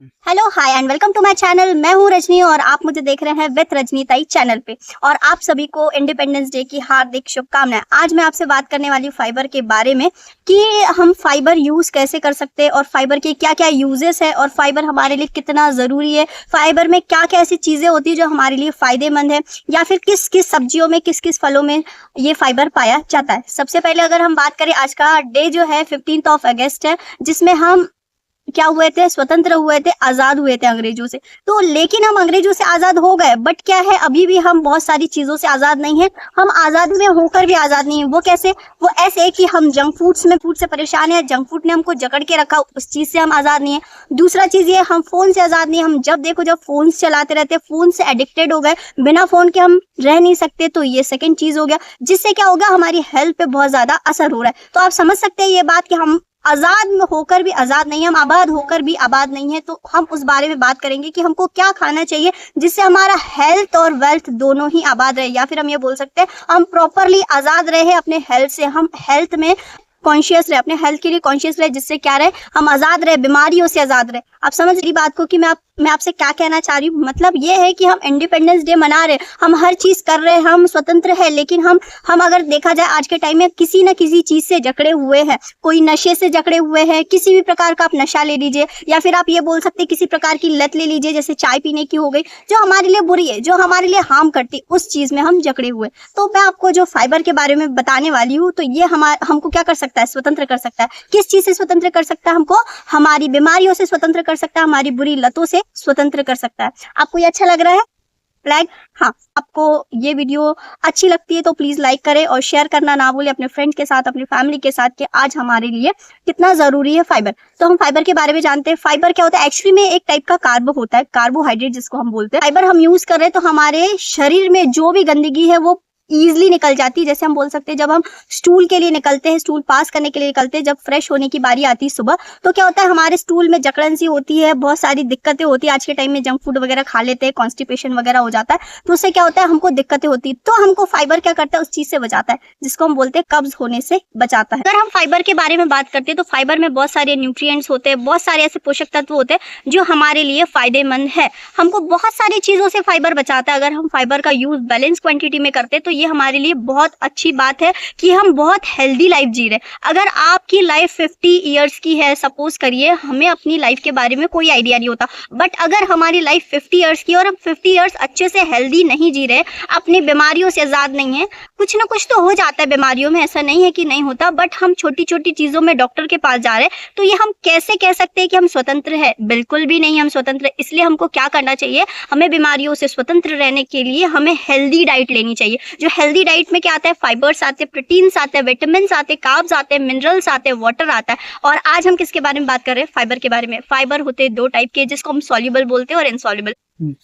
Hello hi and welcome to my channel. मैं हूं रजनी और आप मुझे देख रहे हैं विथ रजनी ताई चैनल पे। और आप सभी को इंडिपेंडेंस डे की हार्दिक शुभकामनाएं। आज मैं आपसे बात करने वाली हूं फाइबर के बारे में कि हम फाइबर यूज कैसे कर सकते हैं और फाइबर के क्या क्या यूजेस है और फाइबर हमारे लिए कितना जरूरी है। फाइबर में क्या क्या ऐसी चीजें होती है जो हमारे लिए फायदेमंद है, या फिर किस किस सब्जियों में किस किस फलों में ये फाइबर पाया जाता है। सबसे पहले अगर हम बात करें, आज का डे जो है 15 अगस्त है, जिसमें हम क्या हुए थे, स्वतंत्र हुए थे, आजाद हुए थे अंग्रेजों से। तो लेकिन हम अंग्रेजों से आजाद हो गए, बट क्या है, अभी भी हम बहुत सारी चीजों से आजाद नहीं है। हम आजादी में होकर भी आजाद नहीं है। वो कैसे? वो ऐसे कि हम जंक फूड से परेशान है, जंक फूड ने हमको जकड़ के रखा, उस चीज से हम आजाद नहीं है। दूसरा चीज ये, हम फोन से आजाद नहीं है। हम जब देखो जब फोन चलाते रहते, फोन से एडिक्टेड हो गए, बिना फोन के हम रह नहीं सकते। तो ये सेकंड चीज हो गया, जिससे क्या होगा, हमारी हेल्थ पे बहुत ज्यादा असर हो रहा है। तो आप समझ सकते हैं ये बात कि हम आजाद में होकर भी आजाद नहीं है, हम आबाद होकर भी आबाद नहीं है। तो हम उस बारे में बात करेंगे कि हमको क्या खाना चाहिए जिससे हमारा हेल्थ और वेल्थ दोनों ही आबाद रहे, या फिर हम ये बोल सकते हैं हम प्रॉपरली आजाद रहे अपने हेल्थ से। हम हेल्थ में कॉन्शियस रहे, अपने हेल्थ के लिए कॉन्शियस रहे, जिससे क्या रहे, हम आजाद रहे, बीमारियों से आजाद रहे। आप समझ रही बात को कि मैं आपसे क्या कहना चाह रही हूँ। मतलब ये है कि हम इंडिपेंडेंस डे मना रहे, हम हर चीज कर रहे हैं, हम स्वतंत्र है, लेकिन हम अगर देखा जाए आज के टाइम में किसी न किसी चीज से जकड़े हुए हैं। कोई नशे से जकड़े हुए हैं, किसी भी प्रकार का आप नशा ले लीजिए, या फिर आप ये बोल सकते हैं किसी प्रकार की लत ले लीजिए, जैसे चाय पीने की हो गई, जो हमारे लिए बुरी है, जो हमारे लिए हार्म करती, उस चीज में हम जकड़े हुए। तो मैं आपको जो फाइबर के बारे में बताने वाली हूँ, तो ये हमको क्या कर सकता है, स्वतंत्र कर सकता है। किस चीज से स्वतंत्र कर सकता है? हमको हमारी बीमारियों से स्वतंत्र कर सकता है, हमारी बुरी लतों से स्वतंत्र कर सकता है। आपको ये अच्छा लग रहा है? लाइक, हाँ, आपको ये वीडियो अच्छी लगती है तो प्लीज लाइक करें और शेयर करना ना भूलें अपने फ्रेंड के साथ, अपनी फैमिली के साथ, कि आज हमारे लिए कितना जरूरी है फाइबर। तो हम फाइबर के बारे में जानते हैं। फाइबर क्या होता है? एक्चुअली में एक टाइप का कार्ब होता है, कार्बोहाइड्रेट जिसको हम बोलते हैं। फाइबर हम यूज कर रहे हैं तो हमारे शरीर में जो भी गंदगी है वो ईजिली निकल जाती है। जैसे हम बोल सकते हैं, जब हम स्टूल के लिए निकलते हैं, स्टूल पास करने के लिए निकलते हैं, जब फ्रेश होने की बारी आती है सुबह, तो क्या होता है, हमारे स्टूल में जकड़न सी होती है, बहुत सारी दिक्कतें होती है। आज के टाइम में जंक फूड वगैरह खा लेते हैं, कॉन्स्टिपेशन वगैरह हो जाता है, तो उससे क्या होता है, हमको दिक्कतें होती है। तो हमको फाइबर क्या करता है, उस चीज से बचाता है, जिसको हम बोलते हैं कब्ज होने से बचाता है। अगर हम फाइबर के बारे में बात करते हैं तो फाइबर में बहुत सारे न्यूट्रिएंट्स होते हैं, बहुत सारे ऐसे पोषक तत्व होते हैं जो हमारे लिए फायदेमंद है। हमको बहुत सारी चीजों से फाइबर बचाता है। अगर हम फाइबर का यूज बैलेंस क्वांटिटी में करते हैं तो ये हमारे लिए बहुत अच्छी बात है कि हम बहुत हेल्दी लाइफ जी रहे। अगर आपकी लाइफ 50 इयर्स की है, सपोज करिए, हमें अपनी लाइफ के बारे में कोई आइडिया नहीं होता, बट अगर हमारी लाइफ 50 इयर्स की और हम 50 इयर्स अच्छे से हेल्दी नहीं जी रहे, अपनी बीमारियों से आजाद नहीं है, कुछ ना कुछ तो हो जाता है बीमारियों में, ऐसा नहीं है कि नहीं होता, बट हम छोटी छोटी चीजों में डॉक्टर के पास जा रहे हैं, तो ये हम कैसे कह सकते हैं कि हम स्वतंत्र है? बिल्कुल भी नहीं हम स्वतंत्र। इसलिए हमको क्या करना चाहिए, हमें बीमारियों से स्वतंत्र रहने के लिए हमें हेल्दी डाइट लेनी चाहिए। जो हेल्दी डाइट में क्या आता है, फाइबर्स आते हैं, प्रोटीन्स आते हैं, विटामिन्स आते हैं, कार्ब्स आते हैं, मिनरल्स आते हैं, वाटर आता है। और आज हम किसके बारे में बात कर रहे हैं? फाइबर के बारे में। फाइबर होते हैं दो टाइप के, जिसको हम सॉल्युबल बोलते हैं और इनसॉल्युबल।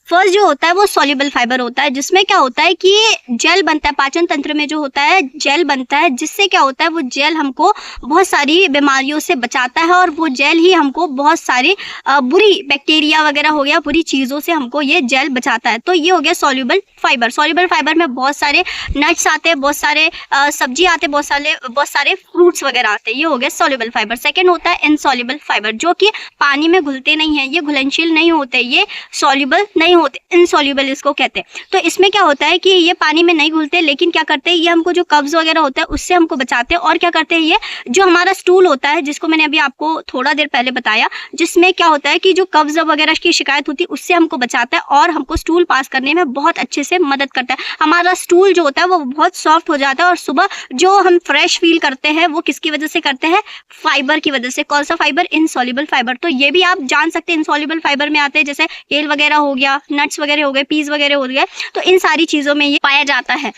फर्स्ट जो होता है वो सॉल्युबल फाइबर होता है, जिसमें क्या होता है कि जेल बनता है, पाचन तंत्र में जो होता है जेल बनता है, जिससे क्या होता है, वो जेल हमको बहुत सारी बीमारियों से बचाता है, और वो जेल ही हमको बहुत सारी बुरी बैक्टीरिया वगैरह हो गया, बुरी चीजों से हमको ये जेल बचाता है। तो ये हो गया सॉल्युबल फाइबर। सॉल्युबल फाइबर में बहुत सारे नट्स आते हैं, बहुत सारे सब्जी आते हैं, बहुत सारे फ्रूट्स वगैरह आते हैं। ये हो गया सॉल्युबल फाइबर। सेकेंड होता है इनसॉल्युबल फाइबर, जो कि पानी में घुलते नहीं है, ये घुलनशील नहीं होते, ये सॉल्युबल नहीं होते, इनसॉल्युबल इसको कहते हैं। तो इसमें क्या होता है कि ये पानी में नहीं घुलते, लेकिन क्या करते हैं, ये हमको जो कब्ज वगैरह होता है उससे हमको बचाते हैं। और क्या करते हैं, ये जो हमारा स्टूल होता है, जिसको मैंने अभी आपको थोड़ा देर पहले बताया, जिसमें क्या होता है कि जो कब्ज वगैरह की शिकायत होती है उससे हमको बचाता है, और हमको स्टूल पास करने में बहुत अच्छे से मदद करता है। हमारा स्टूल जो होता है वो बहुत सॉफ्ट हो जाता है, और सुबह जो हम फ्रेश फील करते हैं वो किसकी वजह से करते हैं? फाइबर की वजह से। कौन सा फाइबर? Insoluble fibre. तो ये भी आप जान सकते हैं इनसॉल्युबल फाइबर में आते हैं, जैसे केल वगैरह हो गया, नट्स वगैरह हो गए, पीस वगैरह हो गए, तो इन सारी चीजों में ये पाया जाता है।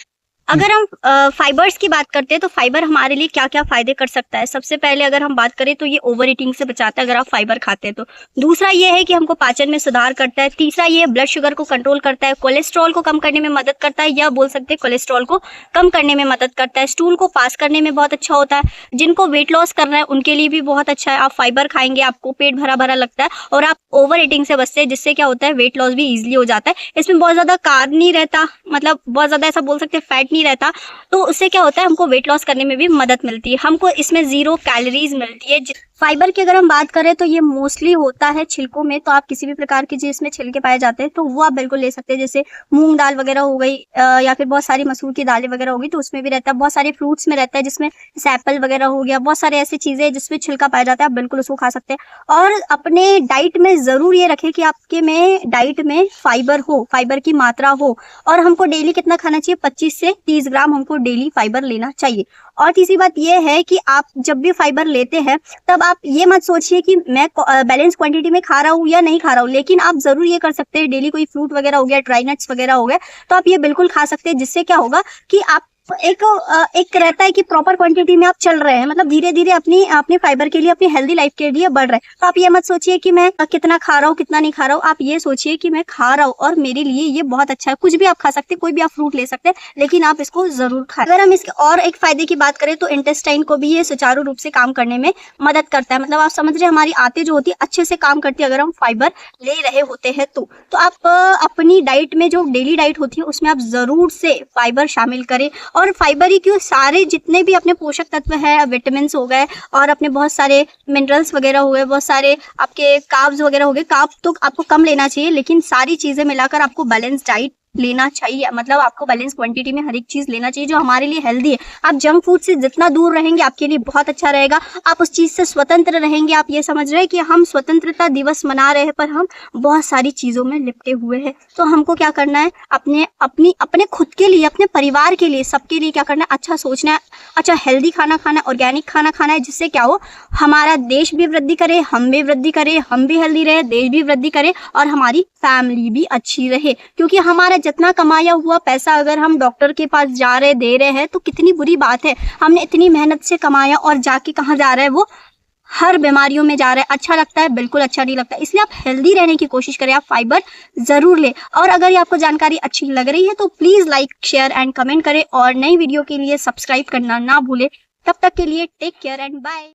अगर हम फाइबर्स की बात करते हैं तो फाइबर हमारे लिए क्या क्या फायदे कर सकता है। सबसे पहले अगर हम बात करें तो ये ओवर ईटिंग से बचाता है अगर आप फाइबर खाते हैं तो। दूसरा ये है कि हमको पाचन में सुधार करता है। तीसरा ये ब्लड शुगर को कंट्रोल करता है, कोलेस्ट्रॉल को कम करने में मदद करता है, या बोल सकते हैं कोलेस्ट्रॉल को कम करने में मदद करता है। स्टूल को पास करने में बहुत अच्छा होता है। जिनको वेट लॉस करना है उनके लिए भी बहुत अच्छा है। आप फाइबर खाएंगे, आपको पेट भरा भरा लगता है और आप ओवर ईटिंग से बचते हैं, जिससे क्या होता है, वेट लॉस भी इजिली हो जाता है। इसमें बहुत ज्यादा कार्ब नहीं रहता, मतलब बहुत ज्यादा ऐसा बोल सकते हैं फैट नहीं रहता, तो उससे क्या होता है, हमको वेट लॉस करने में भी मदद मिलती है। हमको इसमें 0 कैलोरीज मिलती है, फाइबर की अगर हम बात करें तो ये मोस्टली होता है छिलकों में, तो आप किसी भी प्रकार की जिसमें छिलके पाए जाते हैं तो वो आप बिल्कुल ले सकते हैं, जैसे मूंग दाल वगैरह हो गई या फिर बहुत सारी मसूर की दालें वगैरह हो गई, तो उसमें भी रहता है। बहुत सारे फ्रूट्स में रहता है जिसमें एप्पल वगैरह हो गया, बहुत सारे ऐसी चीजें जिसमें छिलका पाया जाता है, आप बिल्कुल उसको खा सकते हैं। और अपने डाइट में जरूर ये रखें कि आपके में डाइट में फाइबर हो, फाइबर की मात्रा हो। और हमको डेली कितना खाना चाहिए, 25 से 30 ग्राम हमको डेली फाइबर लेना चाहिए। और तीसरी बात यह है कि आप जब भी फाइबर लेते हैं तब आप ये मत सोचिए कि मैं बैलेंस क्वांटिटी में खा रहा हूँ या नहीं खा रहा हूँ, लेकिन आप जरूर ये कर सकते हैं, डेली कोई फ्रूट वगैरह हो गया, ड्राई नट्स वगैरह हो गए, तो आप ये बिल्कुल खा सकते हैं। जिससे क्या होगा कि आप एक रहता है कि प्रॉपर क्वांटिटी में आप चल रहे हैं, मतलब धीरे धीरे अपनी फाइबर के लिए, अपनी हेल्दी लाइफ के लिए बढ़ रहे हैं। तो आप ये मत सोचिए कि मैं कितना खा रहा हूँ कितना नहीं खा रहा हूँ, आप ये सोचिए कि मैं खा रहा हूँ और मेरे लिए ये बहुत अच्छा है। कुछ भी आप खा सकते हैं, कोई भी आप फ्रूट ले सकते हैं, लेकिन आप इसको जरूर खाएं। अगर हम इसके और एक फायदे की बात करें तो इंटेस्टाइन को भी ये सुचारू रूप से काम करने में मदद करता है। मतलब आप समझ रहे, हमारी आंतें जो होती है अच्छे से काम करती है अगर हम फाइबर ले रहे होते हैं तो आप अपनी डाइट में, जो डेली डाइट होती है उसमें आप जरूर से फाइबर शामिल करें। और फाइबर ही क्यों, सारे जितने भी अपने पोषक तत्व है, विटामिन हो गए और अपने बहुत सारे मिनरल्स वगैरह हो गए, बहुत सारे आपके कार्ब्स वगैरह हो गए। कार्ब तो आपको कम लेना चाहिए, लेकिन सारी चीजें मिलाकर आपको बैलेंस डाइट लेना चाहिए। मतलब आपको बैलेंस क्वांटिटी में हर एक चीज लेना चाहिए जो हमारे लिए हेल्दी है। आप जंक फूड से जितना दूर रहेंगे आपके लिए बहुत अच्छा रहेगा। आप उस चीज से स्वतंत्र रहेंगे। आप ये समझ रहे हैं कि हम स्वतंत्रता दिवस मना रहे हैं पर हम बहुत सारी चीजों में लिपटे हुए हैं। तो हमको क्या करना है, अपने खुद के लिए, अपने परिवार के लिए, सबके लिए क्या करना है, अच्छा सोचना है, अच्छा हेल्दी खाना खाना है, ऑर्गेनिक खाना खाना है, जिससे क्या हो, हमारा देश भी वृद्धि करे, हम भी वृद्धि करे, हम भी हेल्दी रहे, देश भी वृद्धि करे और हमारी फैमिली भी अच्छी रहे। क्योंकि हमारा जितना कमाया हुआ पैसा अगर हम डॉक्टर के पास जा रहे दे रहे हैं तो कितनी बुरी बात है। हमने इतनी मेहनत से कमाया और जाके कहाँ जा रहा है, वो हर बीमारियों में जा रहा है। अच्छा लगता है? बिल्कुल अच्छा नहीं लगता। इसलिए आप हेल्दी रहने की कोशिश करें, आप फाइबर जरूर लें। और अगर ये आपको जानकारी अच्छी लग रही है तो please like, share and comment करें और नई वीडियो के लिए सब्सक्राइब करना ना भूलें। तब तक के लिए टेक केयर एंड बाय।